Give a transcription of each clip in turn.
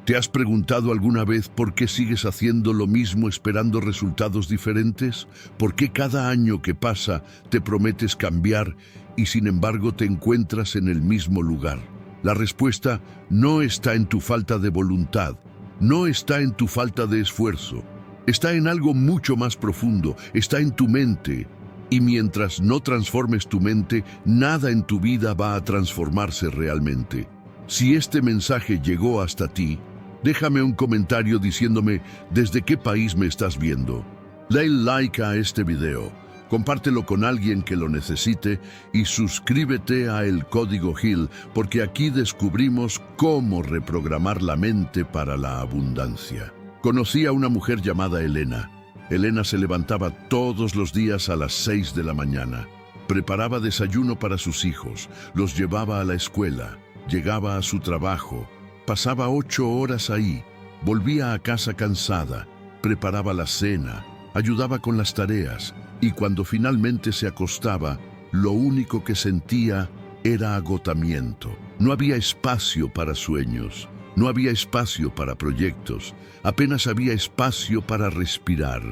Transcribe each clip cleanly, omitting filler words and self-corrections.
¿Te has preguntado alguna vez por qué sigues haciendo lo mismo esperando resultados diferentes? ¿Por qué cada año que pasa te prometes cambiar y sin embargo te encuentras en el mismo lugar? La respuesta no está en tu falta de voluntad, no está en tu falta de esfuerzo, está en algo mucho más profundo, está en tu mente. Y mientras no transformes tu mente, nada en tu vida va a transformarse realmente. Si este mensaje llegó hasta ti, déjame un comentario diciéndome desde qué país me estás viendo. Dale like a este video, compártelo con alguien que lo necesite y suscríbete a El Código Hill, porque aquí descubrimos cómo reprogramar la mente para la abundancia. Conocí a una mujer llamada Elena. Elena se levantaba todos los días a las 6 de la mañana. Preparaba desayuno para sus hijos, los llevaba a la escuela, llegaba a su trabajo, pasaba 8 horas ahí, volvía a casa cansada, preparaba la cena, ayudaba con las tareas y cuando finalmente se acostaba, lo único que sentía era agotamiento. No había espacio para sueños, no había espacio para proyectos, apenas había espacio para respirar.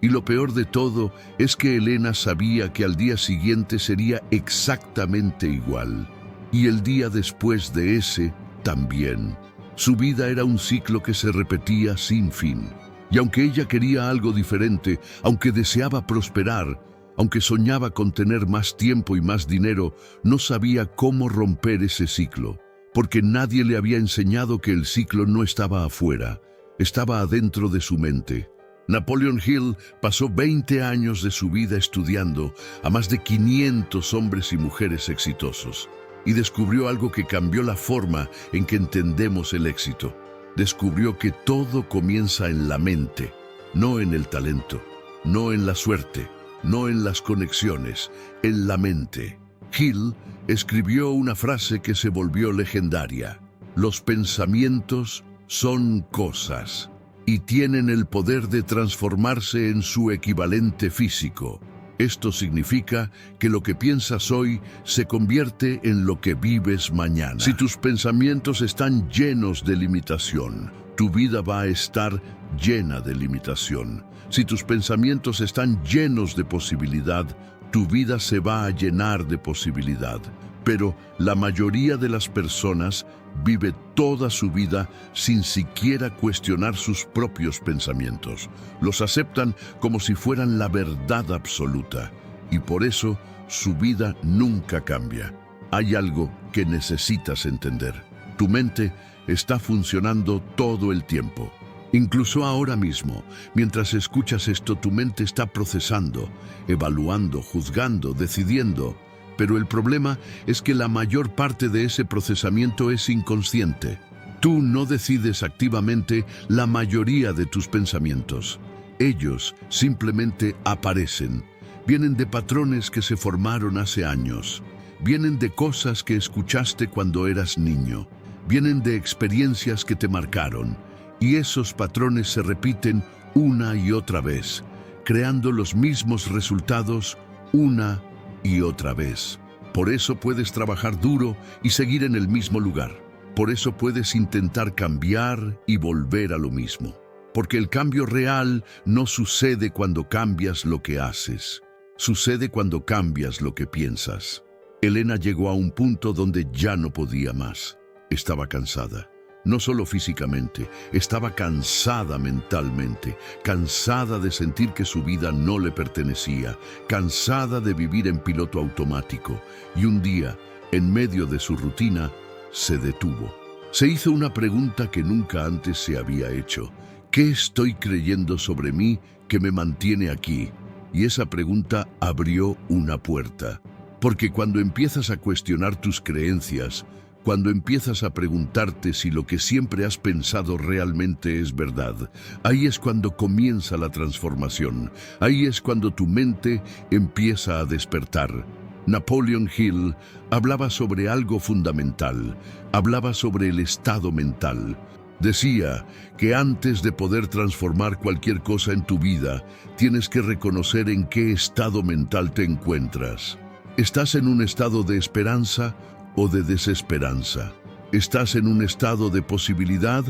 Y lo peor de todo es que Elena sabía que al día siguiente sería exactamente igual. Y el día después de ese también. Su vida era un ciclo que se repetía sin fin. Y aunque ella quería algo diferente, aunque deseaba prosperar, aunque soñaba con tener más tiempo y más dinero, no sabía cómo romper ese ciclo, porque nadie le había enseñado que el ciclo no estaba afuera, estaba adentro de su mente. Napoleon Hill pasó 20 años de su vida estudiando a más de 500 hombres y mujeres exitosos y descubrió algo que cambió la forma en que entendemos el éxito. Descubrió que todo comienza en la mente, no en el talento, no en la suerte, no en las conexiones, en la mente. Hill escribió una frase que se volvió legendaria: los pensamientos son cosas y tienen el poder de transformarse en su equivalente físico. Esto significa que lo que piensas hoy se convierte en lo que vives mañana. Si tus pensamientos están llenos de limitación, tu vida va a estar llena de limitación. Si tus pensamientos están llenos de posibilidad, tu vida se va a llenar de posibilidad. Pero la mayoría de las personas vive toda su vida sin siquiera cuestionar sus propios pensamientos. Los aceptan como si fueran la verdad absoluta y por eso su vida nunca cambia. Hay algo que necesitas entender. Tu mente está funcionando todo el tiempo. Incluso ahora mismo, mientras escuchas esto, tu mente está procesando, evaluando, juzgando, decidiendo. Pero el problema es que la mayor parte de ese procesamiento es inconsciente. Tú no decides activamente la mayoría de tus pensamientos. Ellos simplemente aparecen. Vienen de patrones que se formaron hace años. Vienen de cosas que escuchaste cuando eras niño. Vienen de experiencias que te marcaron. Y esos patrones se repiten una y otra vez, creando los mismos resultados una y otra vez. Por eso puedes trabajar duro y seguir en el mismo lugar. Por eso puedes intentar cambiar y volver a lo mismo. Porque el cambio real no sucede cuando cambias lo que haces. Sucede cuando cambias lo que piensas. Elena llegó a un punto donde ya no podía más. Estaba cansada. No solo físicamente, estaba cansada mentalmente, cansada de sentir que su vida no le pertenecía, cansada de vivir en piloto automático. Y un día, en medio de su rutina, se detuvo. Se hizo una pregunta que nunca antes se había hecho. ¿Qué estoy creyendo sobre mí que me mantiene aquí? Y esa pregunta abrió una puerta. Porque cuando empiezas a cuestionar tus creencias, cuando empiezas a preguntarte si lo que siempre has pensado realmente es verdad, ahí es cuando comienza la transformación. Ahí es cuando tu mente empieza a despertar. Napoleon Hill hablaba sobre algo fundamental. Hablaba sobre el estado mental. Decía que antes de poder transformar cualquier cosa en tu vida, tienes que reconocer en qué estado mental te encuentras. ¿Estás en un estado de esperanza o de desesperanza? ¿Estás en un estado de posibilidad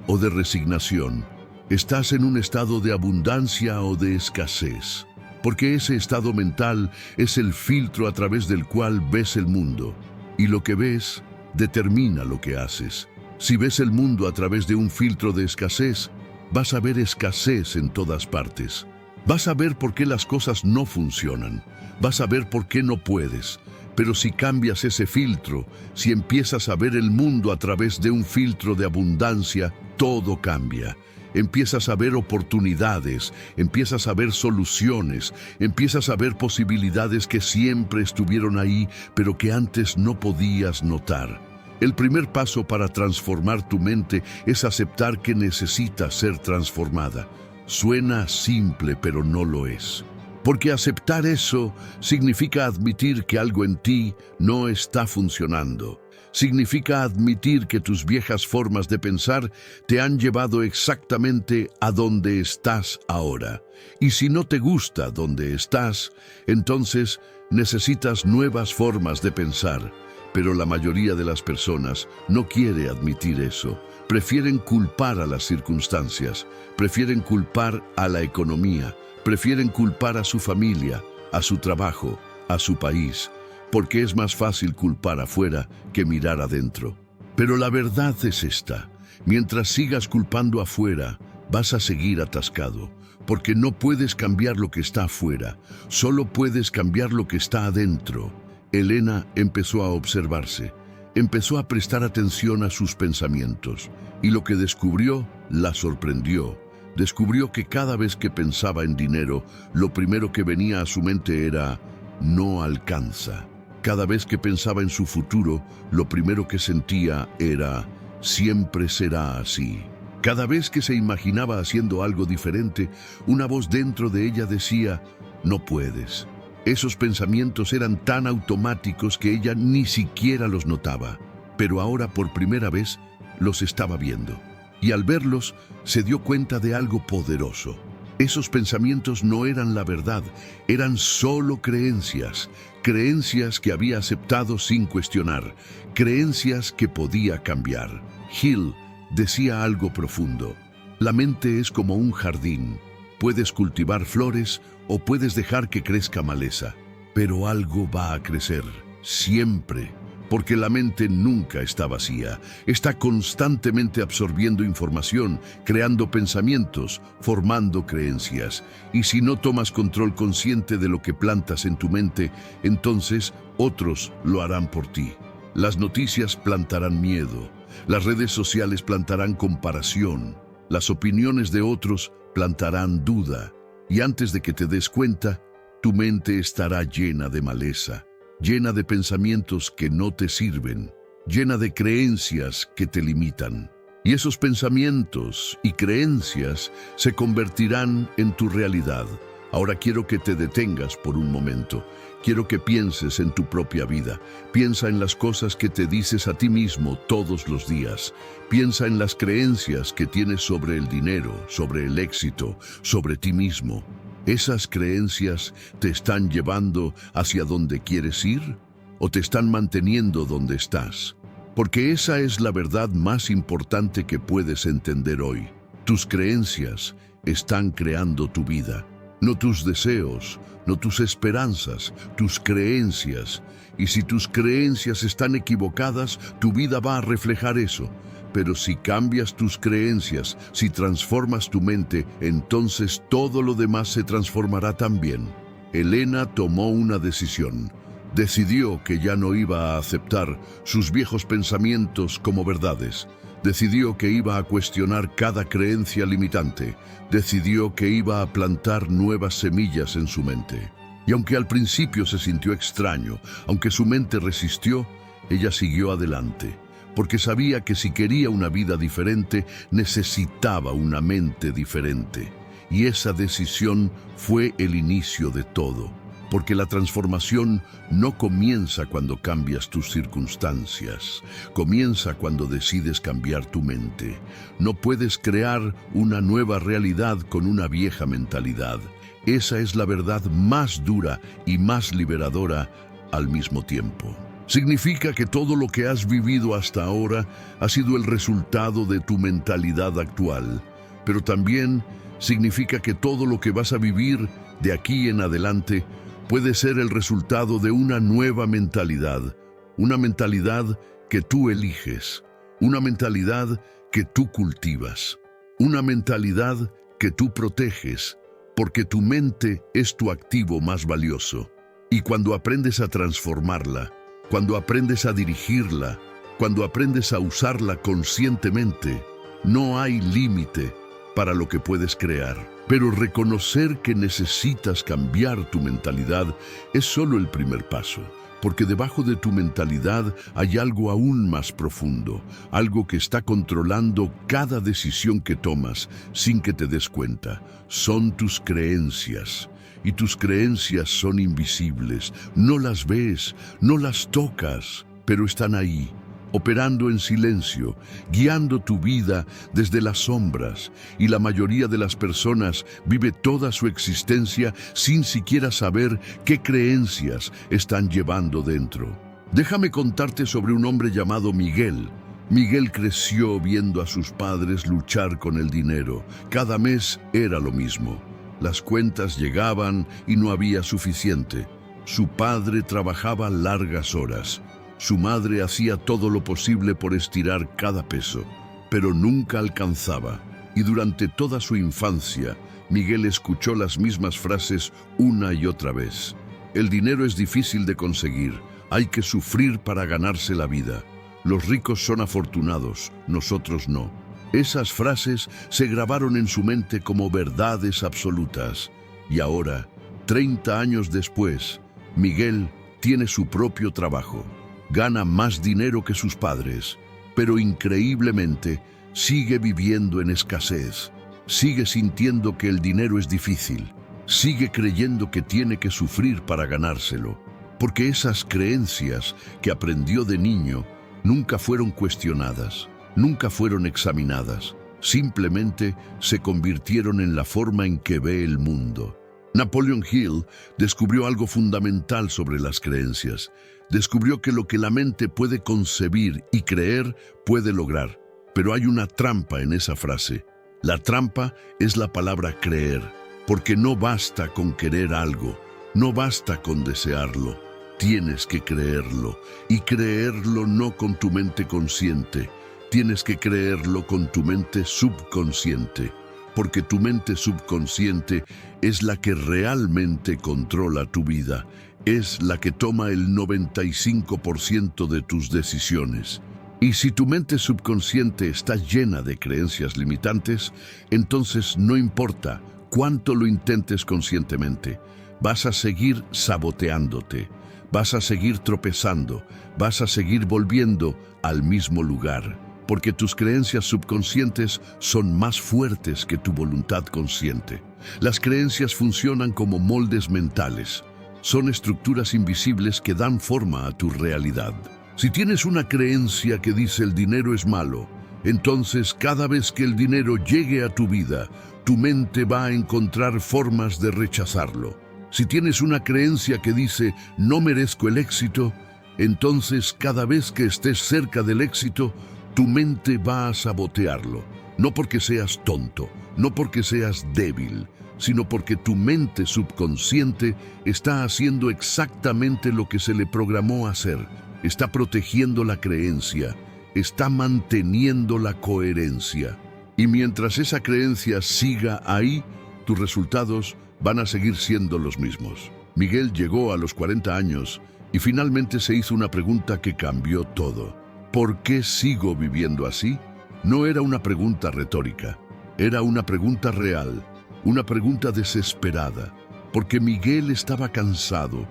o de resignación. Estás en un estado de abundancia o de escasez. Porque ese estado mental es el filtro a través del cual ves el mundo. Y lo que ves determina lo que haces. Si ves el mundo a través de un filtro de escasez, vas a ver escasez en todas partes. Vas a ver por qué las cosas no funcionan. Vas a ver por qué no puedes. Pero si cambias ese filtro, si empiezas a ver el mundo a través de un filtro de abundancia, todo cambia. Empiezas a ver oportunidades, empiezas a ver soluciones, empiezas a ver posibilidades que siempre estuvieron ahí, pero que antes no podías notar. El primer paso para transformar tu mente es aceptar que necesita ser transformada. Suena simple, pero no lo es. Porque aceptar eso significa admitir que algo en ti no está funcionando. Significa admitir que tus viejas formas de pensar te han llevado exactamente a donde estás ahora. Y si no te gusta donde estás, entonces necesitas nuevas formas de pensar. Pero la mayoría de las personas no quiere admitir eso. Prefieren culpar a las circunstancias, prefieren culpar a la economía, prefieren culpar a su familia, a su trabajo, a su país, porque es más fácil culpar afuera que mirar adentro. Pero la verdad es esta: mientras sigas culpando afuera, vas a seguir atascado, porque no puedes cambiar lo que está afuera, solo puedes cambiar lo que está adentro. Elena empezó a observarse, empezó a prestar atención a sus pensamientos, y lo que descubrió la sorprendió. Descubrió que cada vez que pensaba en dinero, lo primero que venía a su mente era «no alcanza». Cada vez que pensaba en su futuro, lo primero que sentía era «siempre será así». Cada vez que se imaginaba haciendo algo diferente, una voz dentro de ella decía «no puedes». Esos pensamientos eran tan automáticos que ella ni siquiera los notaba, pero ahora por primera vez los estaba viendo. Y al verlos, se dio cuenta de algo poderoso. Esos pensamientos no eran la verdad, eran solo creencias. Creencias que había aceptado sin cuestionar, creencias que podía cambiar. Hill decía algo profundo: la mente es como un jardín. Puedes cultivar flores o puedes dejar que crezca maleza, pero algo va a crecer, siempre. Porque la mente nunca está vacía, está constantemente absorbiendo información, creando pensamientos, formando creencias. Y si no tomas control consciente de lo que plantas en tu mente, entonces otros lo harán por ti. Las noticias plantarán miedo, las redes sociales plantarán comparación, las opiniones de otros plantarán duda. Y antes de que te des cuenta, tu mente estará llena de maleza, llena de pensamientos que no te sirven, llena de creencias que te limitan. Y esos pensamientos y creencias se convertirán en tu realidad. Ahora quiero que te detengas por un momento. Quiero que pienses en tu propia vida. Piensa en las cosas que te dices a ti mismo todos los días. Piensa en las creencias que tienes sobre el dinero, sobre el éxito, sobre ti mismo. ¿Esas creencias te están llevando hacia donde quieres ir o te están manteniendo donde estás? Porque esa es la verdad más importante que puedes entender hoy. Tus creencias están creando tu vida. No tus deseos, no tus esperanzas, tus creencias. Y si tus creencias están equivocadas, tu vida va a reflejar eso. Pero si cambias tus creencias, si transformas tu mente, entonces todo lo demás se transformará también. Elena tomó una decisión. Decidió que ya no iba a aceptar sus viejos pensamientos como verdades. Decidió que iba a cuestionar cada creencia limitante. Decidió que iba a plantar nuevas semillas en su mente. Y aunque al principio se sintió extraño, aunque su mente resistió, ella siguió adelante. Porque sabía que si quería una vida diferente, necesitaba una mente diferente. Y esa decisión fue el inicio de todo. Porque la transformación no comienza cuando cambias tus circunstancias. Comienza cuando decides cambiar tu mente. No puedes crear una nueva realidad con una vieja mentalidad. Esa es la verdad más dura y más liberadora al mismo tiempo. Significa que todo lo que has vivido hasta ahora ha sido el resultado de tu mentalidad actual, pero también significa que todo lo que vas a vivir de aquí en adelante puede ser el resultado de una nueva mentalidad, una mentalidad que tú eliges, una mentalidad que tú cultivas, una mentalidad que tú proteges, porque tu mente es tu activo más valioso. Y cuando aprendes a transformarla, cuando aprendes a dirigirla, cuando aprendes a usarla conscientemente, no hay límite para lo que puedes crear. Pero reconocer que necesitas cambiar tu mentalidad es solo el primer paso, porque debajo de tu mentalidad hay algo aún más profundo, algo que está controlando cada decisión que tomas sin que te des cuenta. Son tus creencias. Y tus creencias son invisibles, no las ves, no las tocas, pero están ahí, operando en silencio, guiando tu vida desde las sombras, y la mayoría de las personas vive toda su existencia sin siquiera saber qué creencias están llevando dentro. Déjame contarte sobre un hombre llamado Miguel. Miguel creció viendo a sus padres luchar con el dinero. Cada mes era lo mismo. Las cuentas llegaban y no había suficiente. Su padre trabajaba largas horas. Su madre hacía todo lo posible por estirar cada peso, pero nunca alcanzaba. Y durante toda su infancia, Miguel escuchó las mismas frases una y otra vez. El dinero es difícil de conseguir. Hay que sufrir para ganarse la vida. Los ricos son afortunados, nosotros no. Esas frases se grabaron en su mente como verdades absolutas. Y ahora, 30 años después, Miguel tiene su propio trabajo. Gana más dinero que sus padres, pero increíblemente sigue viviendo en escasez. Sigue sintiendo que el dinero es difícil. Sigue creyendo que tiene que sufrir para ganárselo. Porque esas creencias que aprendió de niño nunca fueron cuestionadas. Nunca fueron examinadas, simplemente se convirtieron en la forma en que ve el mundo. Napoleon Hill descubrió algo fundamental sobre las creencias. Descubrió que lo que la mente puede concebir y creer puede lograr. Pero hay una trampa en esa frase. La trampa es la palabra creer, porque no basta con querer algo, no basta con desearlo. Tienes que creerlo, y creerlo no con tu mente consciente. Tienes que creerlo con tu mente subconsciente, porque tu mente subconsciente es la que realmente controla tu vida, es la que toma el 95% de tus decisiones. Y si tu mente subconsciente está llena de creencias limitantes, entonces no importa cuánto lo intentes conscientemente, vas a seguir saboteándote, vas a seguir tropezando, vas a seguir volviendo al mismo lugar. Porque tus creencias subconscientes son más fuertes que tu voluntad consciente. Las creencias funcionan como moldes mentales. Son estructuras invisibles que dan forma a tu realidad. Si tienes una creencia que dice el dinero es malo, entonces cada vez que el dinero llegue a tu vida, tu mente va a encontrar formas de rechazarlo. Si tienes una creencia que dice no merezco el éxito, entonces cada vez que estés cerca del éxito, tu mente va a sabotearlo, no porque seas tonto, no porque seas débil, sino porque tu mente subconsciente está haciendo exactamente lo que se le programó hacer. Está protegiendo la creencia, está manteniendo la coherencia. Y mientras esa creencia siga ahí, tus resultados van a seguir siendo los mismos. Miguel llegó a los 40 años y finalmente se hizo una pregunta que cambió todo. ¿Por qué sigo viviendo así? No era una pregunta retórica, era una pregunta real, una pregunta desesperada, porque Miguel estaba cansado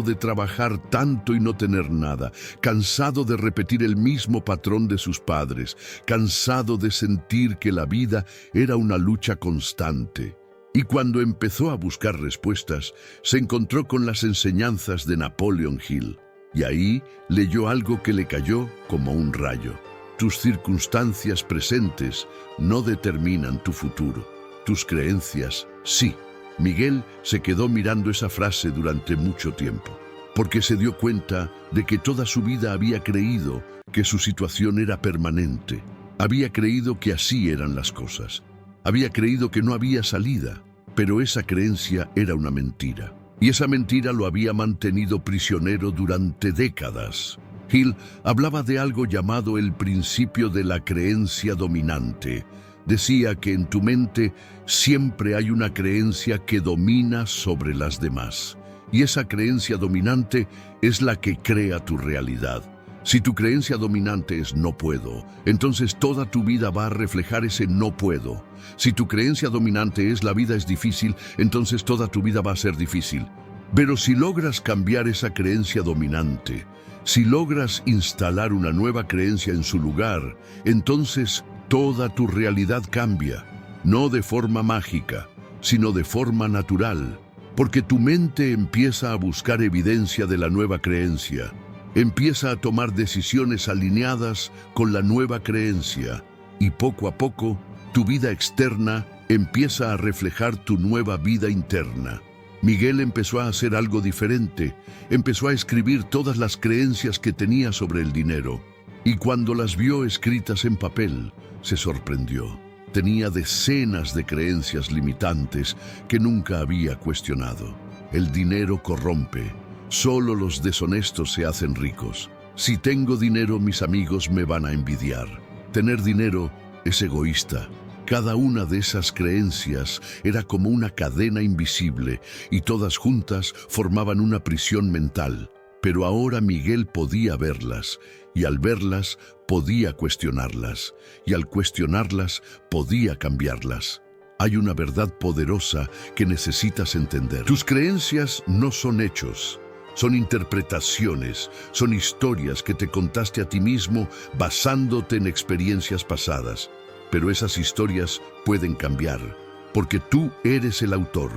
de trabajar tanto y no tener nada, cansado de repetir el mismo patrón de sus padres, cansado de sentir que la vida era una lucha constante. Y cuando empezó a buscar respuestas, se encontró con las enseñanzas de Napoleon Hill. Y ahí leyó algo que le cayó como un rayo. Tus circunstancias presentes no determinan tu futuro. Tus creencias, sí. Miguel se quedó mirando esa frase durante mucho tiempo. porque se dio cuenta de que toda su vida había creído que su situación era permanente. Había creído que así eran las cosas. Había creído que no había salida, pero esa creencia era una mentira. Y esa mentira lo había mantenido prisionero durante décadas. Hill hablaba de algo llamado el principio de la creencia dominante. Decía que en tu mente siempre hay una creencia que domina sobre las demás. Y esa creencia dominante es la que crea tu realidad. Si tu creencia dominante es no puedo, entonces toda tu vida va a reflejar ese no puedo. Si tu creencia dominante es la vida es difícil, entonces toda tu vida va a ser difícil. Pero si logras cambiar esa creencia dominante, si logras instalar una nueva creencia en su lugar, entonces toda tu realidad cambia, no de forma mágica, sino de forma natural, porque tu mente empieza a buscar evidencia de la nueva creencia, empieza a tomar decisiones alineadas con la nueva creencia, y poco a poco, tu vida externa empieza a reflejar tu nueva vida interna. Miguel empezó a hacer algo diferente, empezó a escribir todas las creencias que tenía sobre el dinero, y cuando las vio escritas en papel, se sorprendió. Tenía decenas de creencias limitantes que nunca había cuestionado. El dinero corrompe. Solo los deshonestos se hacen ricos. Si tengo dinero, mis amigos me van a envidiar. Tener dinero es egoísta. Cada una de esas creencias era como una cadena invisible y todas juntas formaban una prisión mental. Pero ahora Miguel podía verlas, y al verlas podía cuestionarlas, y al cuestionarlas podía cambiarlas. Hay una verdad poderosa que necesitas entender. Tus creencias no son hechos, son interpretaciones, son historias que te contaste a ti mismo basándote en experiencias pasadas. Pero esas historias pueden cambiar, porque tú eres el autor.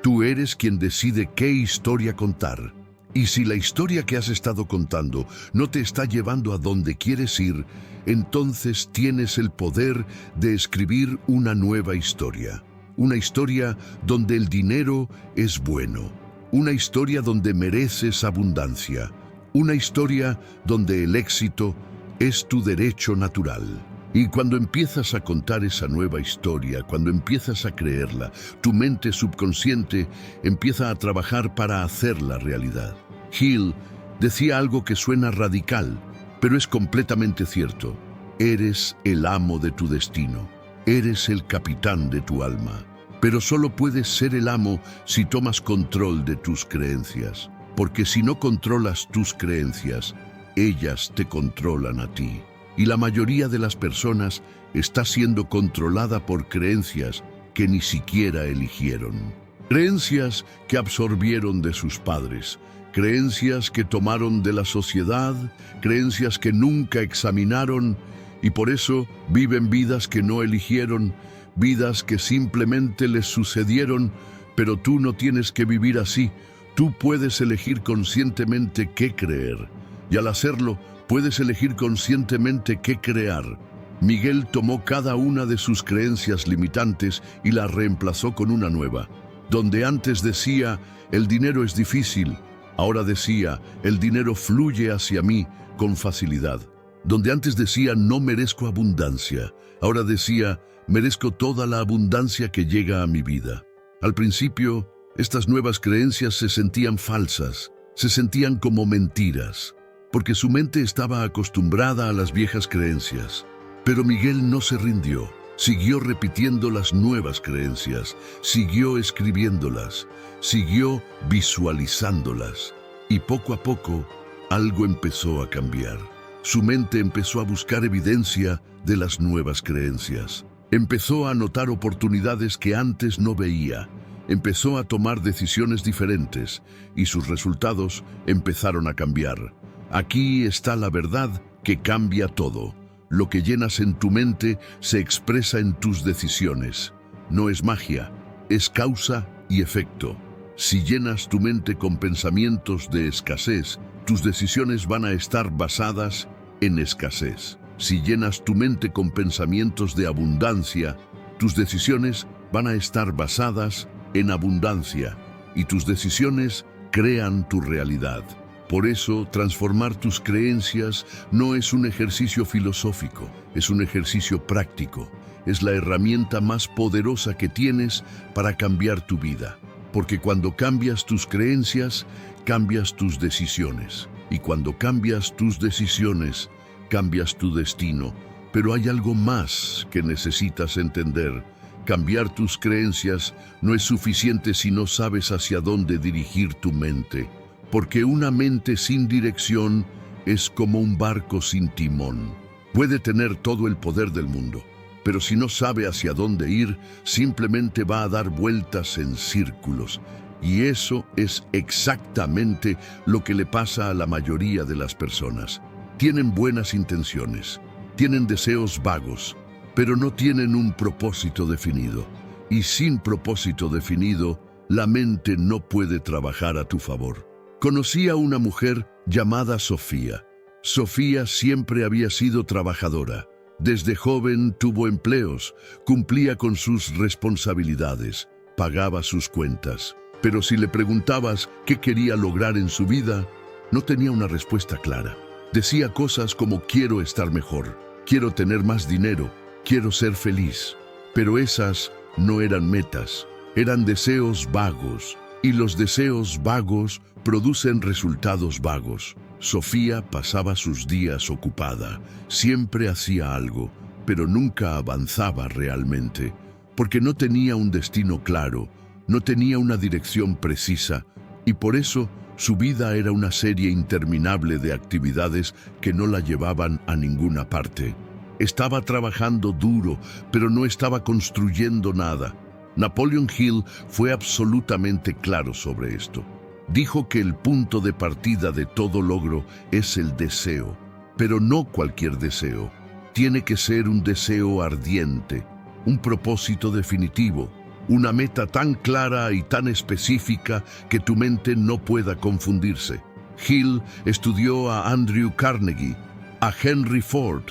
Tú eres quien decide qué historia contar. Y si la historia que has estado contando no te está llevando a donde quieres ir, entonces tienes el poder de escribir una nueva historia. Una historia donde el dinero es bueno. Una historia donde mereces abundancia. Una historia donde el éxito es tu derecho natural. Y cuando empiezas a contar esa nueva historia, cuando empiezas a creerla, tu mente subconsciente empieza a trabajar para hacerla realidad. Hill decía algo que suena radical, pero es completamente cierto. Eres el amo de tu destino. Eres el capitán de tu alma. Pero solo puedes ser el amo si tomas control de tus creencias. Porque si no controlas tus creencias, ellas te controlan a ti. Y la mayoría de las personas está siendo controlada por creencias que ni siquiera eligieron. Creencias que absorbieron de sus padres, creencias que tomaron de la sociedad, creencias que nunca examinaron y por eso viven vidas que no eligieron, vidas que simplemente les sucedieron, pero tú no tienes que vivir así. Tú puedes elegir conscientemente qué creer y al hacerlo, puedes elegir conscientemente qué crear. Miguel tomó cada una de sus creencias limitantes y la reemplazó con una nueva. Donde antes decía, el dinero es difícil, ahora decía, el dinero fluye hacia mí con facilidad. Donde antes decía, no merezco abundancia, ahora decía, merezco toda la abundancia que llega a mi vida. Al principio, estas nuevas creencias se sentían falsas, se sentían como mentiras, porque su mente estaba acostumbrada a las viejas creencias. Pero Miguel no se rindió, siguió repitiendo las nuevas creencias, siguió escribiéndolas, siguió visualizándolas. Y poco a poco, algo empezó a cambiar. Su mente empezó a buscar evidencia de las nuevas creencias. Empezó a notar oportunidades que antes no veía. Empezó a tomar decisiones diferentes y sus resultados empezaron a cambiar. Aquí está la verdad que cambia todo. Lo que llenas en tu mente se expresa en tus decisiones. No es magia, es causa y efecto. Si llenas tu mente con pensamientos de escasez, tus decisiones van a estar basadas en escasez. Si llenas tu mente con pensamientos de abundancia, tus decisiones van a estar basadas en abundancia y tus decisiones crean tu realidad. Por eso, transformar tus creencias no es un ejercicio filosófico, es un ejercicio práctico. Es la herramienta más poderosa que tienes para cambiar tu vida. Porque cuando cambias tus creencias, cambias tus decisiones. Y cuando cambias tus decisiones, cambias tu destino. Pero hay algo más que necesitas entender. Cambiar tus creencias no es suficiente si no sabes hacia dónde dirigir tu mente. Porque una mente sin dirección es como un barco sin timón. Puede tener todo el poder del mundo, pero si no sabe hacia dónde ir, simplemente va a dar vueltas en círculos. Y eso es exactamente lo que le pasa a la mayoría de las personas. Tienen buenas intenciones, tienen deseos vagos, pero no tienen un propósito definido. Y sin propósito definido, la mente no puede trabajar a tu favor. Conocí a una mujer llamada Sofía. Sofía siempre había sido trabajadora. Desde joven tuvo empleos, cumplía con sus responsabilidades, pagaba sus cuentas. Pero si le preguntabas qué quería lograr en su vida, no tenía una respuesta clara. Decía cosas como quiero estar mejor, quiero tener más dinero, quiero ser feliz. Pero esas no eran metas, eran deseos vagos. Y los deseos vagos producen resultados vagos. Sofía pasaba sus días ocupada, siempre hacía algo, pero nunca avanzaba realmente, porque no tenía un destino claro, no tenía una dirección precisa, y por eso su vida era una serie interminable de actividades que no la llevaban a ninguna parte. Estaba trabajando duro, pero no estaba construyendo nada. Napoleon Hill fue absolutamente claro sobre esto. Dijo que el punto de partida de todo logro es el deseo, pero no cualquier deseo. Tiene que ser un deseo ardiente, un propósito definitivo, una meta tan clara y tan específica que tu mente no pueda confundirse. Hill estudió a Andrew Carnegie, a Henry Ford,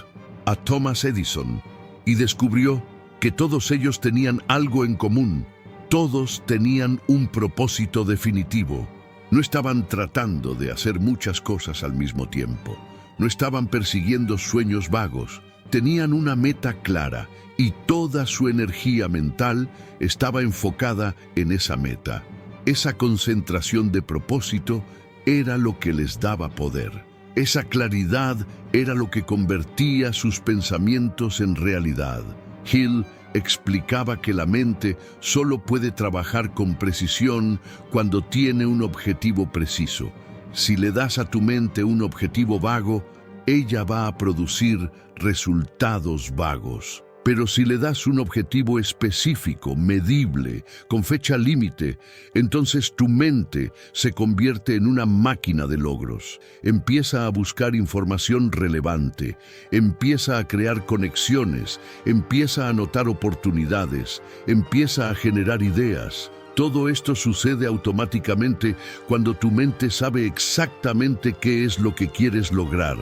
a Thomas Edison y descubrió que todos ellos tenían algo en común. Todos tenían un propósito definitivo. No estaban tratando de hacer muchas cosas al mismo tiempo. No estaban persiguiendo sueños vagos. Tenían una meta clara y toda su energía mental estaba enfocada en esa meta. Esa concentración de propósito era lo que les daba poder. Esa claridad era lo que convertía sus pensamientos en realidad. Hill explicaba que la mente solo puede trabajar con precisión cuando tiene un objetivo preciso. Si le das a tu mente un objetivo vago, ella va a producir resultados vagos. Pero si le das un objetivo específico, medible, con fecha límite, entonces tu mente se convierte en una máquina de logros. Empieza a buscar información relevante, empieza a crear conexiones, empieza a notar oportunidades, empieza a generar ideas. Todo esto sucede automáticamente cuando tu mente sabe exactamente qué es lo que quieres lograr.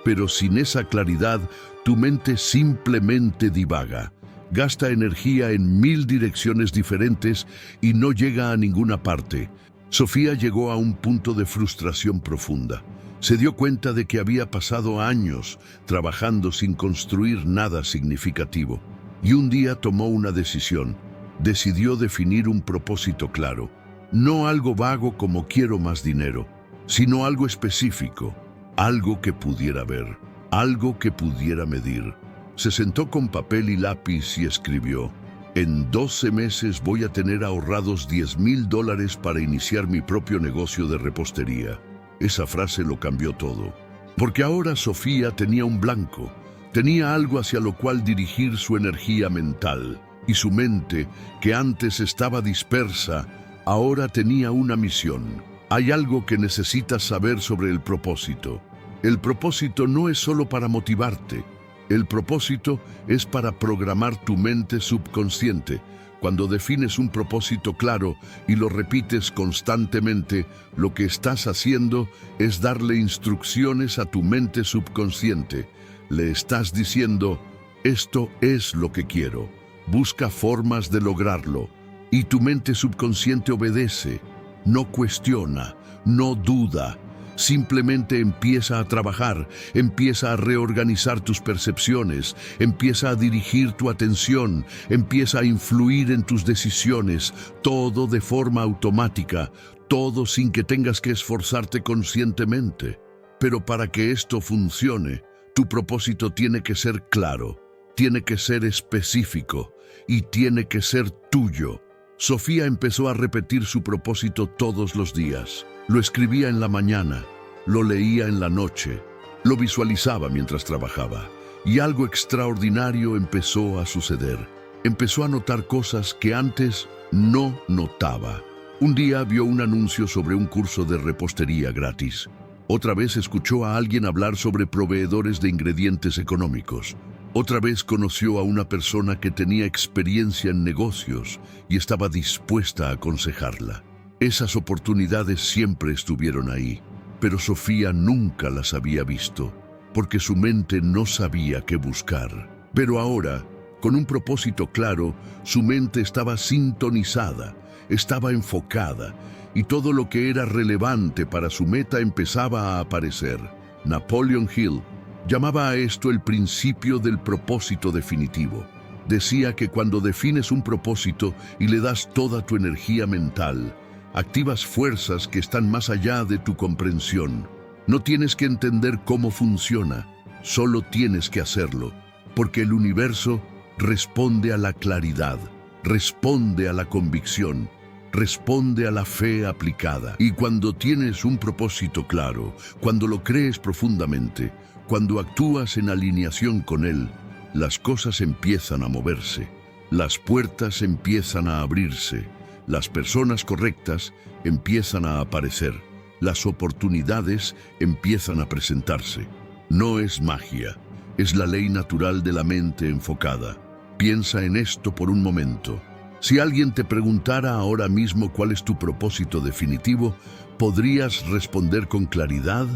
Pero sin esa claridad, tu mente simplemente divaga, gasta energía en 1000 direcciones diferentes y no llega a ninguna parte. Sofía llegó a un punto de frustración profunda. Se dio cuenta de que había pasado años trabajando sin construir nada significativo. Y un día tomó una decisión. Decidió definir un propósito claro. No algo vago como quiero más dinero, sino algo específico. Algo que pudiera ver, algo que pudiera medir. Se sentó con papel y lápiz y escribió: en 12 meses voy a tener ahorrados $10,000 para iniciar mi propio negocio de repostería. Esa frase lo cambió todo. Porque ahora Sofía tenía un blanco, tenía algo hacia lo cual dirigir su energía mental. Y su mente, que antes estaba dispersa, ahora tenía una misión. Hay algo que necesitas saber sobre el propósito. El propósito no es solo para motivarte. El propósito es para programar tu mente subconsciente. Cuando defines un propósito claro y lo repites constantemente, lo que estás haciendo es darle instrucciones a tu mente subconsciente. Le estás diciendo: esto es lo que quiero. Busca formas de lograrlo. Y tu mente subconsciente obedece. No cuestiona, no duda, Simplemente empieza a trabajar, empieza a reorganizar tus percepciones, empieza a dirigir tu atención, empieza a influir en tus decisiones, todo de forma automática, todo sin que tengas que esforzarte conscientemente. Pero para que esto funcione, tu propósito tiene que ser claro, tiene que ser específico y tiene que ser tuyo. Sofía empezó a repetir su propósito todos los días. Lo escribía en la mañana, lo leía en la noche, lo visualizaba mientras trabajaba. Y algo extraordinario empezó a suceder. Empezó a notar cosas que antes no notaba. Un día vio un anuncio sobre un curso de repostería gratis. Otra vez escuchó a alguien hablar sobre proveedores de ingredientes económicos. Otra vez conoció a una persona que tenía experiencia en negocios y estaba dispuesta a aconsejarla. Esas oportunidades siempre estuvieron ahí, pero Sofía nunca las había visto, porque su mente no sabía qué buscar. Pero ahora, con un propósito claro, su mente estaba sintonizada, estaba enfocada, y todo lo que era relevante para su meta empezaba a aparecer. Napoleon Hill llamaba a esto el principio del propósito definitivo. Decía que cuando defines un propósito y le das toda tu energía mental, activas fuerzas que están más allá de tu comprensión. No tienes que entender cómo funciona, solo tienes que hacerlo, porque el universo responde a la claridad, responde a la convicción, responde a la fe aplicada. Y cuando tienes un propósito claro, cuando lo crees profundamente, cuando actúas en alineación con él, las cosas empiezan a moverse, las puertas empiezan a abrirse, las personas correctas empiezan a aparecer, las oportunidades empiezan a presentarse. No es magia, es la ley natural de la mente enfocada. Piensa en esto por un momento. Si alguien te preguntara ahora mismo cuál es tu propósito definitivo, ¿podrías responder con claridad?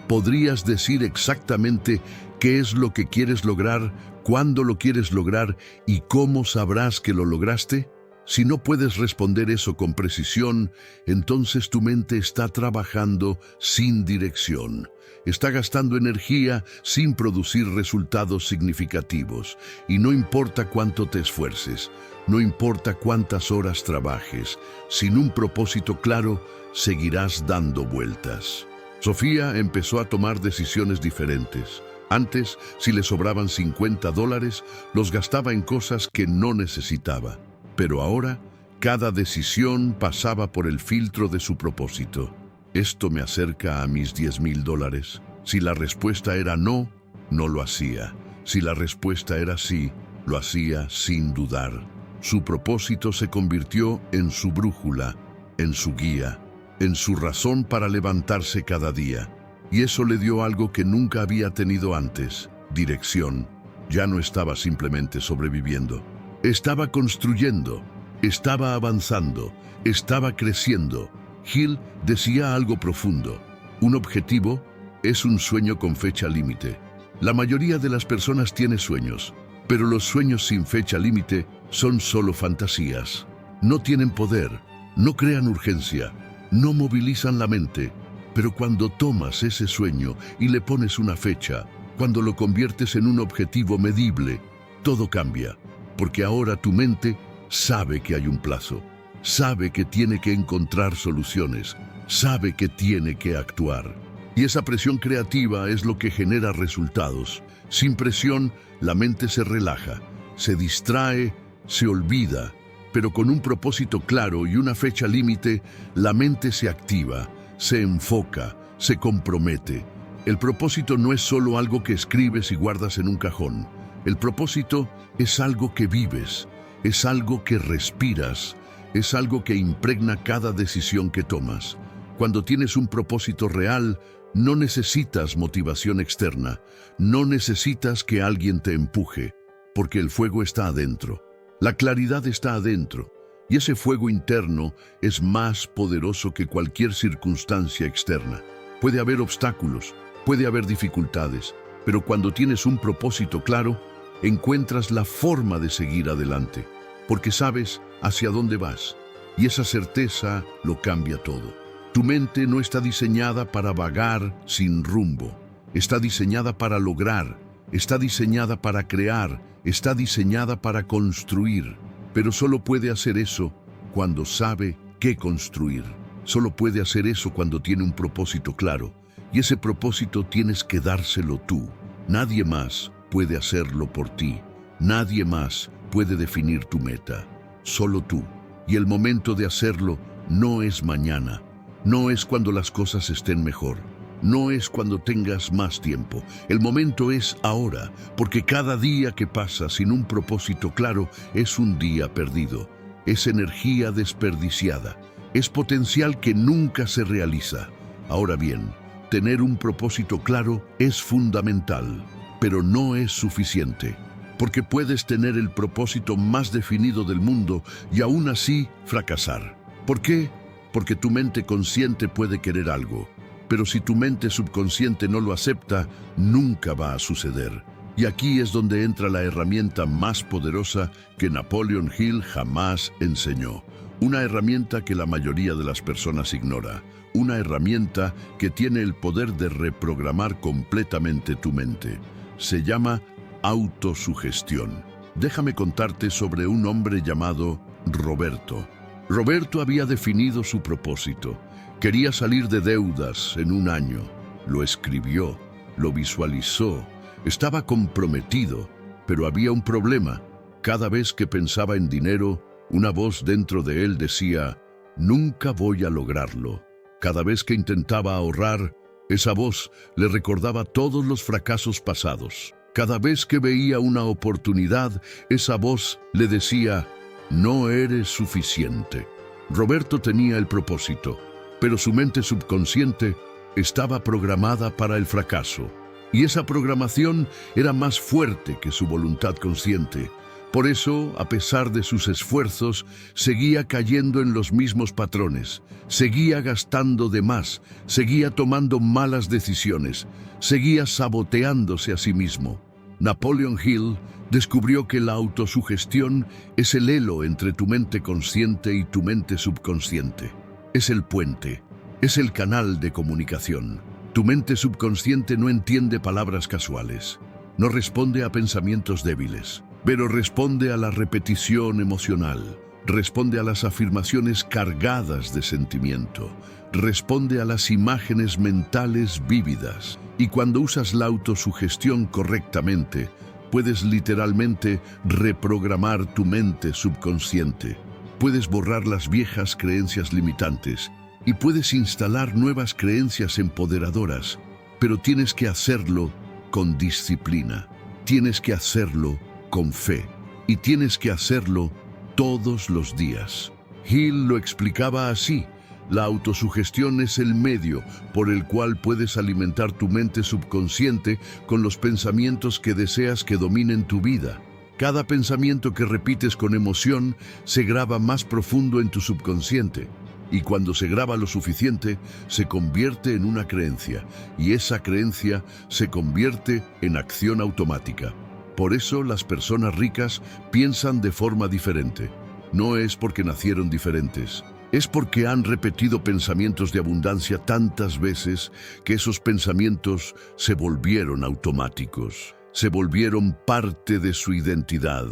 ¿Podrías decir exactamente qué es lo que quieres lograr, cuándo lo quieres lograr y cómo sabrás que lo lograste? Si no puedes responder eso con precisión, entonces tu mente está trabajando sin dirección. Está gastando energía sin producir resultados significativos. Y no importa cuánto te esfuerces, no importa cuántas horas trabajes, sin un propósito claro, seguirás dando vueltas. Sofía empezó a tomar decisiones diferentes. Antes, si le sobraban $50, los gastaba en cosas que no necesitaba. Pero ahora, cada decisión pasaba por el filtro de su propósito. ¿Esto me acerca a mis $10,000? Si la respuesta era no, no lo hacía. Si la respuesta era sí, lo hacía sin dudar. Su propósito se convirtió en su brújula, en su guía, en su razón para levantarse cada día. Y eso le dio algo que nunca había tenido antes: dirección. Ya no estaba simplemente sobreviviendo. Estaba construyendo, estaba avanzando, estaba creciendo. Hill decía algo profundo: un objetivo es un sueño con fecha límite. La mayoría de las personas tiene sueños, pero los sueños sin fecha límite son solo fantasías. No tienen poder, no crean urgencia, no movilizan la mente. Pero cuando tomas ese sueño y le pones una fecha, cuando lo conviertes en un objetivo medible, todo cambia. Porque ahora tu mente sabe que hay un plazo, sabe que tiene que encontrar soluciones, sabe que tiene que actuar. Y esa presión creativa es lo que genera resultados. Sin presión, la mente se relaja, se distrae, se olvida. Pero con un propósito claro y una fecha límite, la mente se activa, se enfoca, se compromete. El propósito no es solo algo que escribes y guardas en un cajón. El propósito es algo que vives, es algo que respiras, es algo que impregna cada decisión que tomas. Cuando tienes un propósito real, no necesitas motivación externa, no necesitas que alguien te empuje, porque el fuego está adentro. La claridad está adentro, y ese fuego interno es más poderoso que cualquier circunstancia externa. Puede haber obstáculos, puede haber dificultades, pero cuando tienes un propósito claro, encuentras la forma de seguir adelante, porque sabes hacia dónde vas, y esa certeza lo cambia todo. Tu mente no está diseñada para vagar sin rumbo. Está diseñada para lograr, está diseñada para crear, está diseñada para construir. Pero solo puede hacer eso cuando sabe qué construir. Solo puede hacer eso cuando tiene un propósito claro. Y ese propósito tienes que dárselo tú. Nadie más puede hacerlo por ti. Nadie más puede definir tu meta. Solo tú. Y el momento de hacerlo no es mañana. No es cuando las cosas estén mejor. No es cuando tengas más tiempo. El momento es ahora, porque cada día que pasa sin un propósito claro es un día perdido. Es energía desperdiciada. Es potencial que nunca se realiza. Ahora bien, tener un propósito claro es fundamental, pero no es suficiente. Porque puedes tener el propósito más definido del mundo y aún así fracasar. ¿Por qué? Porque tu mente consciente puede querer algo, pero si tu mente subconsciente no lo acepta, nunca va a suceder. Y aquí es donde entra la herramienta más poderosa que Napoleon Hill jamás enseñó. Una herramienta que la mayoría de las personas ignora. Una herramienta que tiene el poder de reprogramar completamente tu mente. Se llama autosugestión. Déjame contarte sobre un hombre llamado Roberto. Roberto había definido su propósito. Quería salir de deudas en un año. Lo escribió, lo visualizó. Estaba comprometido, pero había un problema. Cada vez que pensaba en dinero, una voz dentro de él decía, nunca voy a lograrlo. Cada vez que intentaba ahorrar, esa voz le recordaba todos los fracasos pasados. Cada vez que veía una oportunidad, esa voz le decía, no eres suficiente. Roberto tenía el propósito, pero su mente subconsciente estaba programada para el fracaso. Y esa programación era más fuerte que su voluntad consciente. Por eso, a pesar de sus esfuerzos, seguía cayendo en los mismos patrones, seguía gastando de más, seguía tomando malas decisiones, seguía saboteándose a sí mismo. Napoleon Hill descubrió que la autosugestión es el hilo entre tu mente consciente y tu mente subconsciente. Es el puente, es el canal de comunicación. Tu mente subconsciente no entiende palabras casuales, no responde a pensamientos débiles, pero responde a la repetición emocional, responde a las afirmaciones cargadas de sentimiento, responde a las imágenes mentales vívidas. Y cuando usas la autosugestión correctamente, puedes literalmente reprogramar tu mente subconsciente. Puedes borrar las viejas creencias limitantes y puedes instalar nuevas creencias empoderadoras, pero tienes que hacerlo con disciplina, tienes que hacerlo con fe y tienes que hacerlo todos los días. Hill lo explicaba así: la autosugestión es el medio por el cual puedes alimentar tu mente subconsciente con los pensamientos que deseas que dominen tu vida. Cada pensamiento que repites con emoción se graba más profundo en tu subconsciente. Y cuando se graba lo suficiente, se convierte en una creencia. Y esa creencia se convierte en acción automática. Por eso las personas ricas piensan de forma diferente. No es porque nacieron diferentes. Es porque han repetido pensamientos de abundancia tantas veces que esos pensamientos se volvieron automáticos, se volvieron parte de su identidad,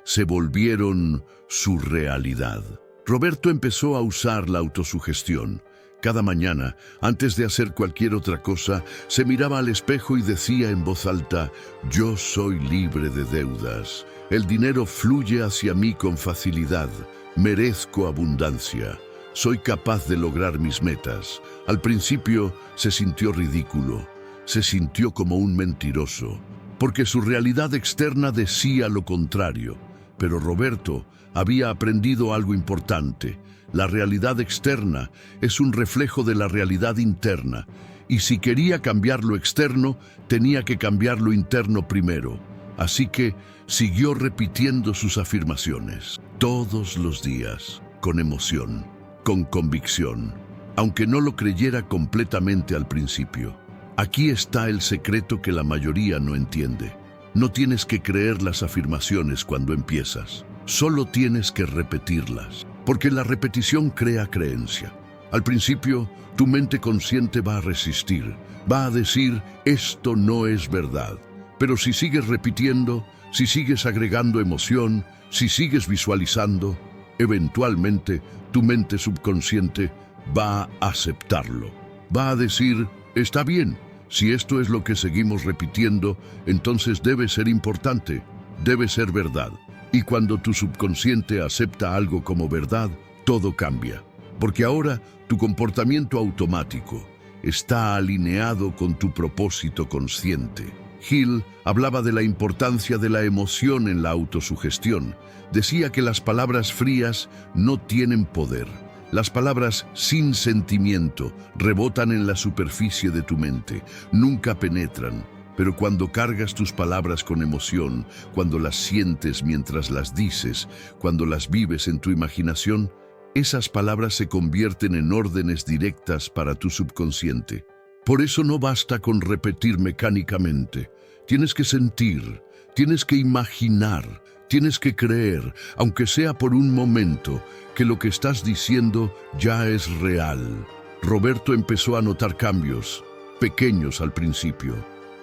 se volvieron su realidad. Roberto empezó a usar la autosugestión. Cada mañana, antes de hacer cualquier otra cosa, se miraba al espejo y decía en voz alta, yo soy libre de deudas. El dinero fluye hacia mí con facilidad. Merezco abundancia. Soy capaz de lograr mis metas. Al principio se sintió ridículo. Se sintió como un mentiroso, porque su realidad externa decía lo contrario. Pero Roberto había aprendido algo importante. La realidad externa es un reflejo de la realidad interna. Y si quería cambiar lo externo, tenía que cambiar lo interno primero. Así que siguió repitiendo sus afirmaciones todos los días, con emoción, con convicción, aunque no lo creyera completamente al principio. Aquí está el secreto que la mayoría no entiende. No tienes que creer las afirmaciones cuando empiezas, solo tienes que repetirlas, porque la repetición crea creencia. Al principio, tu mente consciente va a resistir, va a decir, esto no es verdad. Pero si sigues repitiendo, si sigues agregando emoción, si sigues visualizando, eventualmente tu mente subconsciente va a aceptarlo. Va a decir, está bien, si esto es lo que seguimos repitiendo, entonces debe ser importante, debe ser verdad. Y cuando tu subconsciente acepta algo como verdad, todo cambia. Porque ahora tu comportamiento automático está alineado con tu propósito consciente. Hill hablaba de la importancia de la emoción en la autosugestión. Decía que las palabras frías no tienen poder. Las palabras sin sentimiento rebotan en la superficie de tu mente, nunca penetran. Pero cuando cargas tus palabras con emoción, cuando las sientes mientras las dices, cuando las vives en tu imaginación, esas palabras se convierten en órdenes directas para tu subconsciente. Por eso no basta con repetir mecánicamente. Tienes que sentir, tienes que imaginar, tienes que creer, aunque sea por un momento, que lo que estás diciendo ya es real. Roberto empezó a notar cambios, pequeños al principio.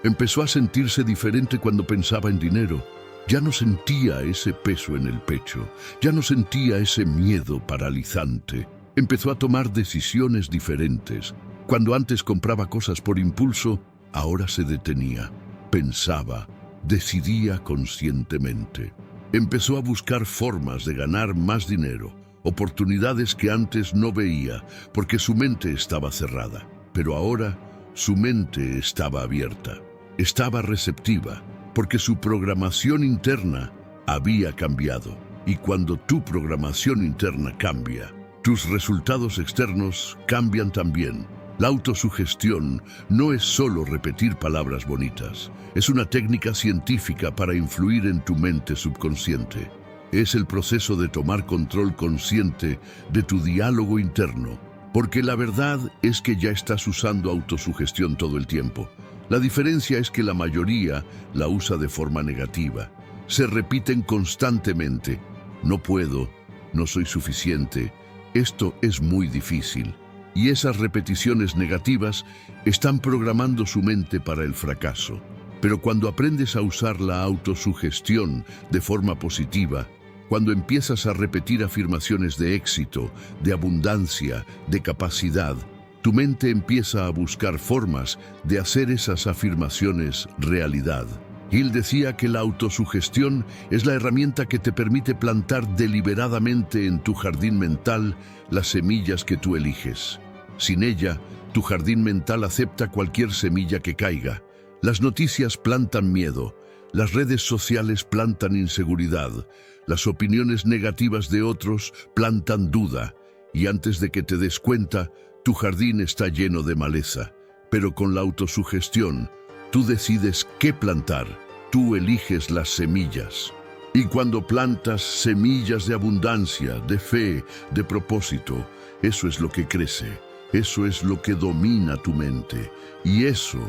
Empezó a sentirse diferente cuando pensaba en dinero. Ya no sentía ese peso en el pecho, ya no sentía ese miedo paralizante. Empezó a tomar decisiones diferentes. Cuando antes compraba cosas por impulso, ahora se detenía, pensaba, decidía conscientemente. Empezó a buscar formas de ganar más dinero, oportunidades que antes no veía, porque su mente estaba cerrada. Pero ahora su mente estaba abierta, estaba receptiva, porque su programación interna había cambiado. Y cuando tu programación interna cambia, tus resultados externos cambian también. La autosugestión no es solo repetir palabras bonitas, es una técnica científica para influir en tu mente subconsciente. Es el proceso de tomar control consciente de tu diálogo interno, porque la verdad es que ya estás usando autosugestión todo el tiempo. La diferencia es que la mayoría la usa de forma negativa. Se repiten constantemente. No puedo, no soy suficiente, esto es muy difícil. Y esas repeticiones negativas están programando su mente para el fracaso. Pero cuando aprendes a usar la autosugestión de forma positiva, cuando empiezas a repetir afirmaciones de éxito, de abundancia, de capacidad, tu mente empieza a buscar formas de hacer esas afirmaciones realidad. Hill decía que la autosugestión es la herramienta que te permite plantar deliberadamente en tu jardín mental las semillas que tú eliges. Sin ella, tu jardín mental acepta cualquier semilla que caiga. Las noticias plantan miedo, las redes sociales plantan inseguridad, las opiniones negativas de otros plantan duda, y antes de que te des cuenta, tu jardín está lleno de maleza. Pero con la autosugestión, tú decides qué plantar, tú eliges las semillas. Y cuando plantas semillas de abundancia, de fe, de propósito, eso es lo que crece, eso es lo que domina tu mente, y eso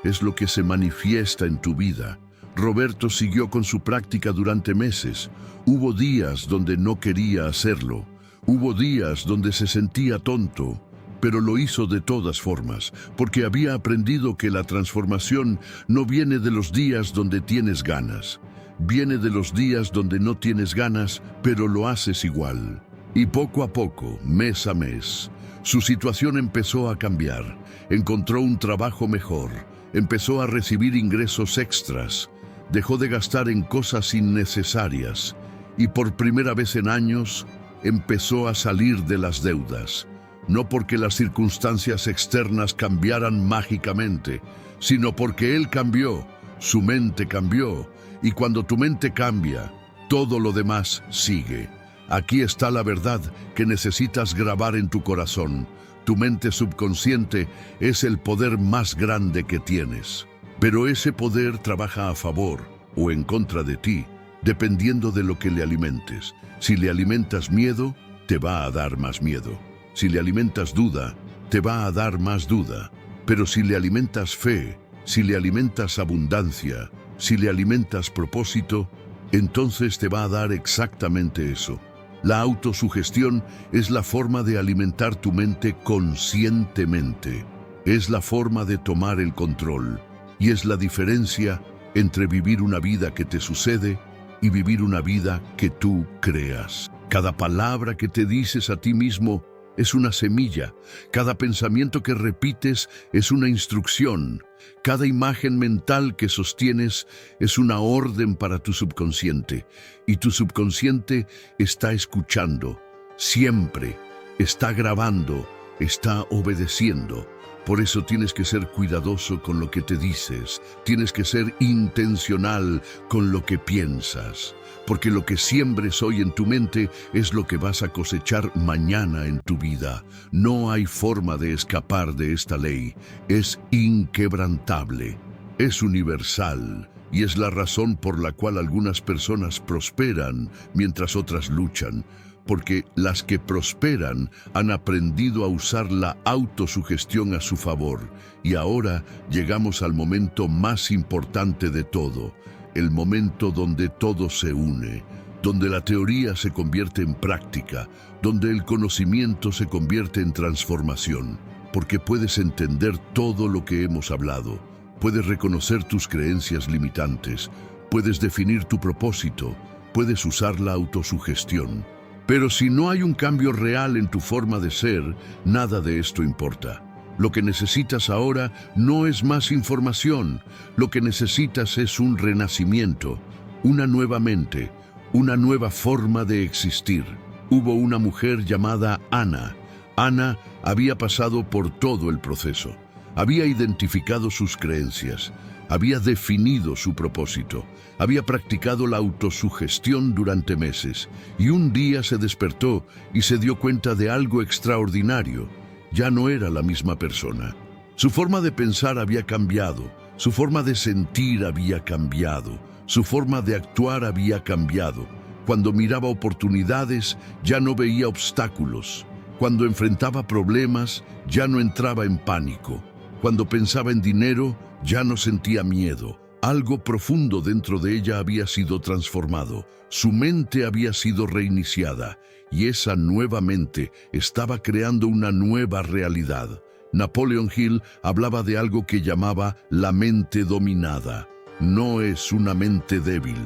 es lo que se manifiesta en tu vida. Roberto siguió con su práctica durante meses. Hubo días donde no quería hacerlo, hubo días donde se sentía tonto, pero lo hizo de todas formas, porque había aprendido que la transformación no viene de los días donde tienes ganas. Viene de los días donde no tienes ganas, pero lo haces igual. Y poco a poco, mes a mes, su situación empezó a cambiar. Encontró un trabajo mejor, empezó a recibir ingresos extras, dejó de gastar en cosas innecesarias y por primera vez en años empezó a salir de las deudas. No porque las circunstancias externas cambiaran mágicamente, sino porque él cambió, su mente cambió, y cuando tu mente cambia, todo lo demás sigue. Aquí está la verdad que necesitas grabar en tu corazón. Tu mente subconsciente es el poder más grande que tienes. Pero ese poder trabaja a favor o en contra de ti, dependiendo de lo que le alimentes. Si le alimentas miedo, te va a dar más miedo. Si le alimentas duda, te va a dar más duda. Pero si le alimentas fe, si le alimentas abundancia, si le alimentas propósito, entonces te va a dar exactamente eso. La autosugestión es la forma de alimentar tu mente conscientemente. Es la forma de tomar el control. Y es la diferencia entre vivir una vida que te sucede y vivir una vida que tú creas. Cada palabra que te dices a ti mismo es una semilla. Cada pensamiento que repites es una instrucción. Cada imagen mental que sostienes es una orden para tu subconsciente. Y tu subconsciente está escuchando. Siempre está grabando, está obedeciendo. Por eso tienes que ser cuidadoso con lo que te dices. Tienes que ser intencional con lo que piensas. Porque lo que siembres hoy en tu mente es lo que vas a cosechar mañana en tu vida. No hay forma de escapar de esta ley. Es inquebrantable. Es universal. Y es la razón por la cual algunas personas prosperan mientras otras luchan. Porque las que prosperan han aprendido a usar la autosugestión a su favor. Y ahora llegamos al momento más importante de todo, el momento donde todo se une, donde la teoría se convierte en práctica, donde el conocimiento se convierte en transformación, porque puedes entender todo lo que hemos hablado, puedes reconocer tus creencias limitantes, puedes definir tu propósito, puedes usar la autosugestión. Pero si no hay un cambio real en tu forma de ser, nada de esto importa. Lo que necesitas ahora no es más información. Lo que necesitas es un renacimiento, una nueva mente, una nueva forma de existir. Hubo una mujer llamada Ana. Ana había pasado por todo el proceso. Había identificado sus creencias. Había definido su propósito. Había practicado la autosugestión durante meses. Y un día se despertó y se dio cuenta de algo extraordinario. Ya no era la misma persona. Su forma de pensar había cambiado. Su forma de sentir había cambiado. Su forma de actuar había cambiado. Cuando miraba oportunidades, ya no veía obstáculos. Cuando enfrentaba problemas, ya no entraba en pánico. Cuando pensaba en dinero, ya no sentía miedo. Algo profundo dentro de ella había sido transformado. Su mente había sido reiniciada. Y esa nueva mente estaba creando una nueva realidad. Napoleon Hill hablaba de algo que llamaba la mente dominada. No es una mente débil.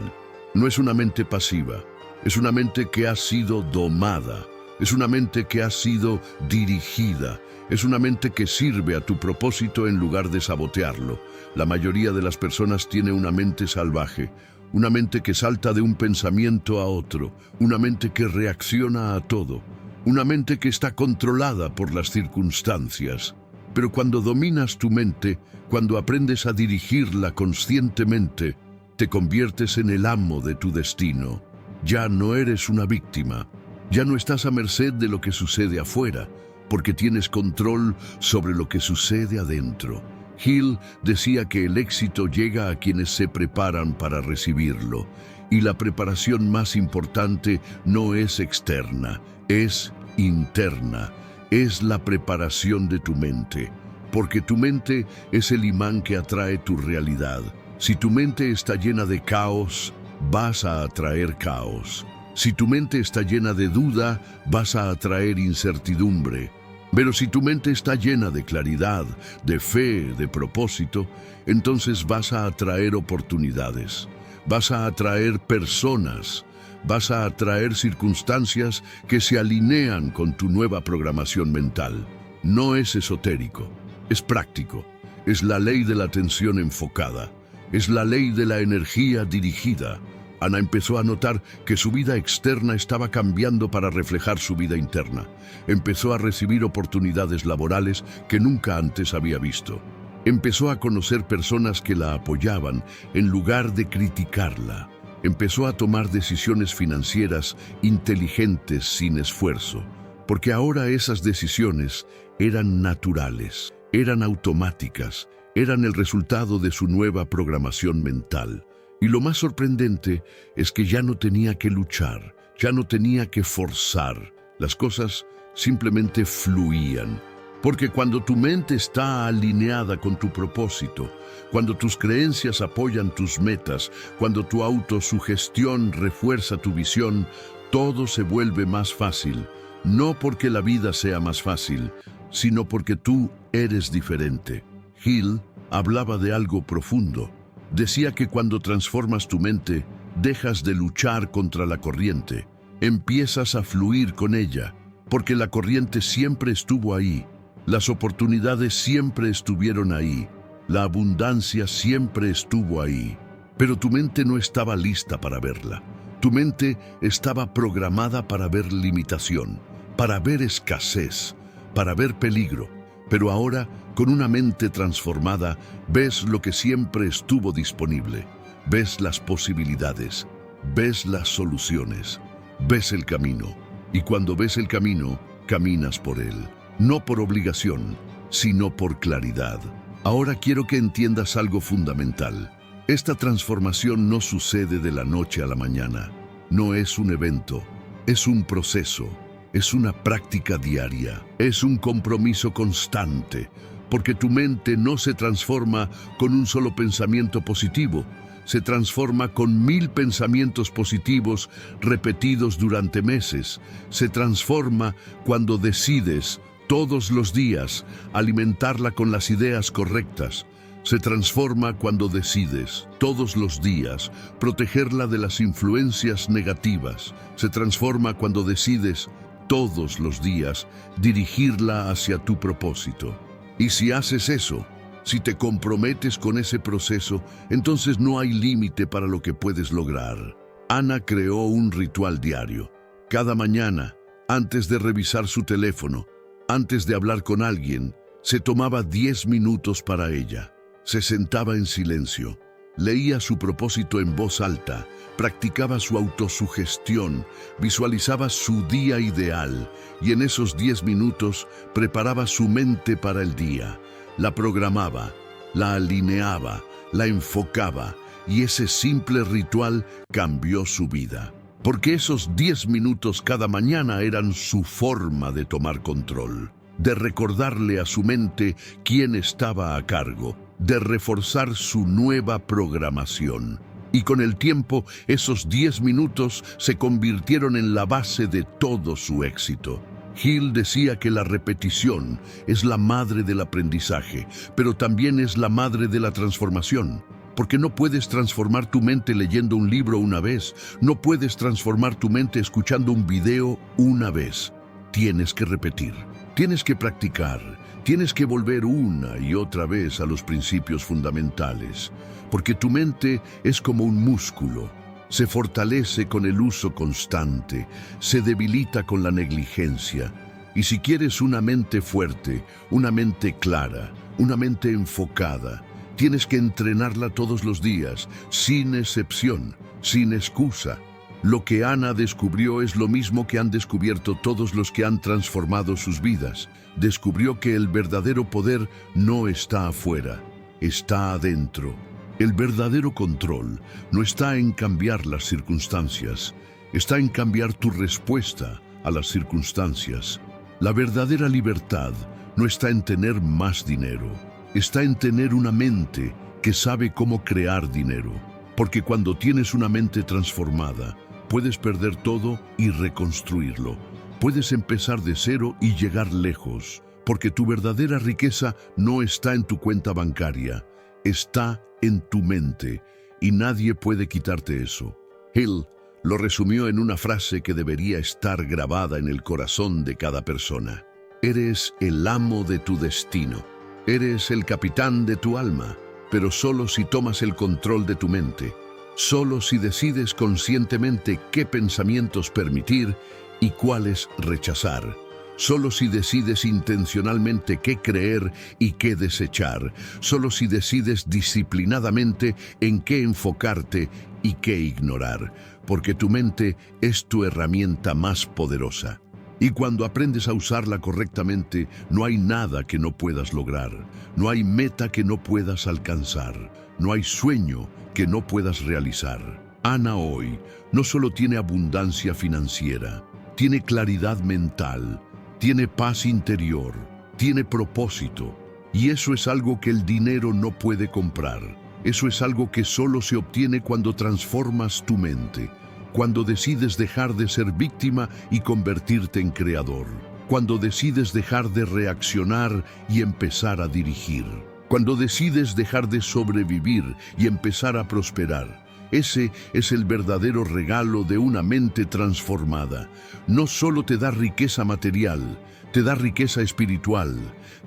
No es una mente pasiva. Es una mente que ha sido domada. Es una mente que ha sido dirigida. Es una mente que sirve a tu propósito en lugar de sabotearlo. La mayoría de las personas tiene una mente salvaje, una mente que salta de un pensamiento a otro, una mente que reacciona a todo, una mente que está controlada por las circunstancias. Pero cuando dominas tu mente, cuando aprendes a dirigirla conscientemente, te conviertes en el amo de tu destino. Ya no eres una víctima, ya no estás a merced de lo que sucede afuera, porque tienes control sobre lo que sucede adentro. Hill decía que el éxito llega a quienes se preparan para recibirlo, y la preparación más importante no es externa, es interna, es la preparación de tu mente, porque tu mente es el imán que atrae tu realidad. Si tu mente está llena de caos, vas a atraer caos. Si tu mente está llena de duda, vas a atraer incertidumbre. Pero si tu mente está llena de claridad, de fe, de propósito, entonces vas a atraer oportunidades, vas a atraer personas, vas a atraer circunstancias que se alinean con tu nueva programación mental. No es esotérico, es práctico, es la ley de la atención enfocada, es la ley de la energía dirigida. Ana empezó a notar que su vida externa estaba cambiando para reflejar su vida interna. Empezó a recibir oportunidades laborales que nunca antes había visto. Empezó a conocer personas que la apoyaban en lugar de criticarla. Empezó a tomar decisiones financieras inteligentes sin esfuerzo, porque ahora esas decisiones eran naturales, eran automáticas, eran el resultado de su nueva programación mental. Y lo más sorprendente es que ya no tenía que luchar, ya no tenía que forzar. Las cosas simplemente fluían. Porque cuando tu mente está alineada con tu propósito, cuando tus creencias apoyan tus metas, cuando tu autosugestión refuerza tu visión, todo se vuelve más fácil. No porque la vida sea más fácil, sino porque tú eres diferente. Hill hablaba de algo profundo. Decía que cuando transformas tu mente, dejas de luchar contra la corriente. Empiezas a fluir con ella, porque la corriente siempre estuvo ahí. Las oportunidades siempre estuvieron ahí. La abundancia siempre estuvo ahí. Pero tu mente no estaba lista para verla. Tu mente estaba programada para ver limitación, para ver escasez, para ver peligro. Pero ahora, con una mente transformada, ves lo que siempre estuvo disponible. Ves las posibilidades, ves las soluciones, ves el camino. Y cuando ves el camino, caminas por él. No por obligación, sino por claridad. Ahora quiero que entiendas algo fundamental. Esta transformación no sucede de la noche a la mañana. No es un evento, es un proceso, es una práctica diaria, es un compromiso constante, porque tu mente no se transforma con un solo pensamiento positivo, se transforma con 1000 pensamientos positivos repetidos durante meses. Se transforma cuando decides todos los días alimentarla con las ideas correctas. Se transforma cuando decides todos los días protegerla de las influencias negativas. Se transforma cuando decides todos los días dirigirla hacia tu propósito. Y si haces eso, si te comprometes con ese proceso, entonces no hay límite para lo que puedes lograr. Ana creó un ritual diario. Cada mañana, antes de revisar su teléfono, antes de hablar con alguien, se tomaba 10 minutos para ella. Se sentaba en silencio, leía su propósito en voz alta, practicaba su autosugestión, visualizaba su día ideal y en esos 10 minutos preparaba su mente para el día. La programaba, la alineaba, la enfocaba y ese simple ritual cambió su vida. Porque esos 10 minutos cada mañana eran su forma de tomar control, de recordarle a su mente quién estaba a cargo, de reforzar su nueva programación. Y con el tiempo, esos 10 minutos se convirtieron en la base de todo su éxito. Hill decía que la repetición es la madre del aprendizaje, pero también es la madre de la transformación. Porque no puedes transformar tu mente leyendo un libro una vez, no puedes transformar tu mente escuchando un video una vez. Tienes que repetir, tienes que practicar, tienes que volver una y otra vez a los principios fundamentales. Porque tu mente es como un músculo. Se fortalece con el uso constante, se debilita con la negligencia. Y si quieres una mente fuerte, una mente clara, una mente enfocada, tienes que entrenarla todos los días, sin excepción, sin excusa. Lo que Ana descubrió es lo mismo que han descubierto todos los que han transformado sus vidas. Descubrió que el verdadero poder no está afuera, está adentro. El verdadero control no está en cambiar las circunstancias, está en cambiar tu respuesta a las circunstancias. La verdadera libertad no está en tener más dinero, está en tener una mente que sabe cómo crear dinero. Porque cuando tienes una mente transformada, puedes perder todo y reconstruirlo. Puedes empezar de cero y llegar lejos, porque tu verdadera riqueza no está en tu cuenta bancaria, está en tu mente, y nadie puede quitarte eso. Hill lo resumió en una frase que debería estar grabada en el corazón de cada persona. Eres el amo de tu destino. Eres el capitán de tu alma, pero solo si tomas el control de tu mente. Solo si decides conscientemente qué pensamientos permitir y cuáles rechazar. Solo si decides intencionalmente qué creer y qué desechar. Solo si decides disciplinadamente en qué enfocarte y qué ignorar. Porque tu mente es tu herramienta más poderosa. Y cuando aprendes a usarla correctamente, no hay nada que no puedas lograr. No hay meta que no puedas alcanzar. No hay sueño que no puedas realizar. Ana hoy no solo tiene abundancia financiera, tiene claridad mental, tiene paz interior, tiene propósito. Y eso es algo que el dinero no puede comprar. Eso es algo que solo se obtiene cuando transformas tu mente, cuando decides dejar de ser víctima y convertirte en creador, cuando decides dejar de reaccionar y empezar a dirigir, cuando decides dejar de sobrevivir y empezar a prosperar. Ese es el verdadero regalo de una mente transformada. No solo te da riqueza material, te da riqueza espiritual,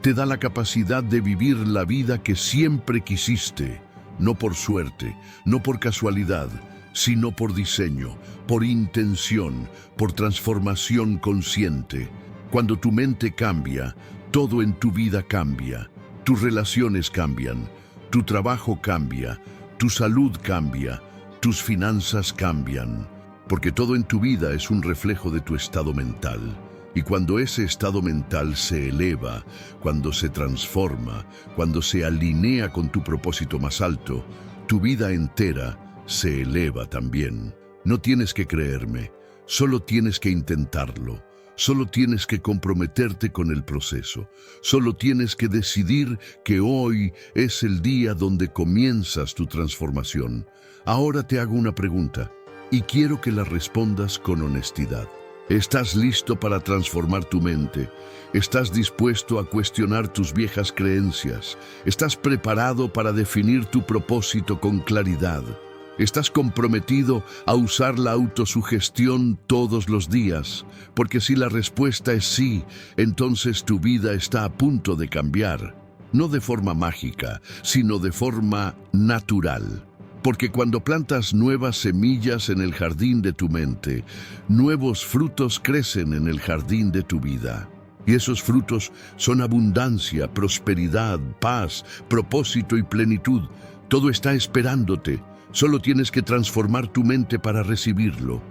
te da la capacidad de vivir la vida que siempre quisiste, no por suerte, no por casualidad, sino por diseño, por intención, por transformación consciente. Cuando tu mente cambia, todo en tu vida cambia. Tus relaciones cambian, tu trabajo cambia, tu salud cambia, tus finanzas cambian, porque todo en tu vida es un reflejo de tu estado mental. Y cuando ese estado mental se eleva, cuando se transforma, cuando se alinea con tu propósito más alto, tu vida entera se eleva también. No tienes que creerme, solo tienes que intentarlo. Solo tienes que comprometerte con el proceso. Solo tienes que decidir que hoy es el día donde comienzas tu transformación. Ahora te hago una pregunta y quiero que la respondas con honestidad. ¿Estás listo para transformar tu mente? ¿Estás dispuesto a cuestionar tus viejas creencias? ¿Estás preparado para definir tu propósito con claridad? ¿Estás comprometido a usar la autosugestión todos los días? Porque si la respuesta es sí, entonces tu vida está a punto de cambiar. No de forma mágica, sino de forma natural. Porque cuando plantas nuevas semillas en el jardín de tu mente, nuevos frutos crecen en el jardín de tu vida. Y esos frutos son abundancia, prosperidad, paz, propósito y plenitud. Todo está esperándote. Solo tienes que transformar tu mente para recibirlo.